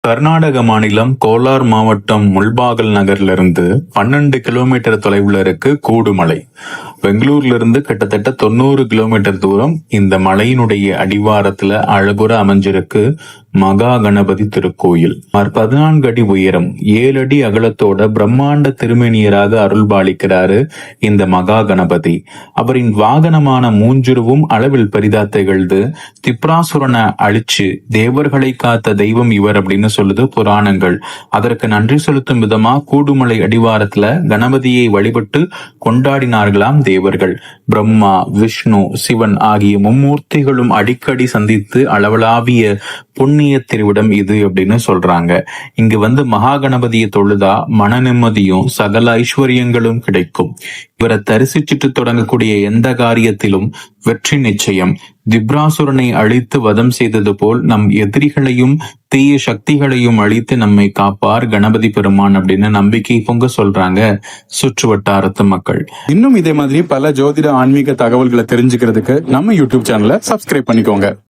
கர்நாடக மாநிலம் கோலார் மாவட்டம் முள்பாகல் நகர்லிருந்து 12 கிலோமீட்டர் தொலைவுல இருக்கு கூடுமலை. பெங்களூர்ல இருந்து கிட்டத்தட்ட 90 கிலோமீட்டர் தூரம் இந்த மலையினுடைய அடிவாரத்துல அழகுற அமைஞ்சிருக்கு மகா கணபதி திருக்கோயில். 14 அடி உயரம், 7 அடி அகலத்தோட பிரம்மாண்ட திருமேனியராக அருள்பாலிக்கிறாரு இந்த மகா கணபதி. அவரின் வாகனமான மூஞ்சுருவும் அளவில் பெரிதா திகழ்ந்து திப்ராசுரனை அழிச்சு தேவர்களை காத்த தெய்வம் இவர் அப்படின்னு சொல்லுது புராணங்கள். அதற்கு நன்றி செலுத்தும் விதமா கூடுமலை அடிவாரத்துல கணபதியை வழிபட்டு கொண்டாடினார்களாம் தேவர்கள். பிரம்மா, விஷ்ணு, சிவன் ஆகிய மும்மூர்த்திகளும் அடிக்கடி சந்தித்து அளவலாவிய புண்ணிய திருவிடம் இது அப்படின்னு சொல்றாங்க. இங்கு வந்து மகா கணபதியை தொழுதா மன நிம்மதியும் சகல ஐஸ்வர்யங்களும் கிடைக்கும். இவரை தரிசிச்சுட்டு தொடங்கக்கூடிய எந்த காரியத்திலும் வெற்றி நிச்சயம். திப்ராசுரனை அழித்து வதம் செய்தது போல் நம் எதிரிகளையும் தீய சக்திகளையும் அழித்து நம்மை காப்பார் கணபதி பெருமான் அப்படின்னு நம்பிக்கை பொங்க சொல்றாங்க சுற்று வட்டாரத்து மக்கள். இன்னும் இதே மாதிரி பல ஜோதிட ஆன்மீக தகவல்களை தெரிஞ்சுக்கிறதுக்கு நம்ம யூடியூப் சேனலை சப்ஸ்கிரைப் பண்ணிக்கோங்க.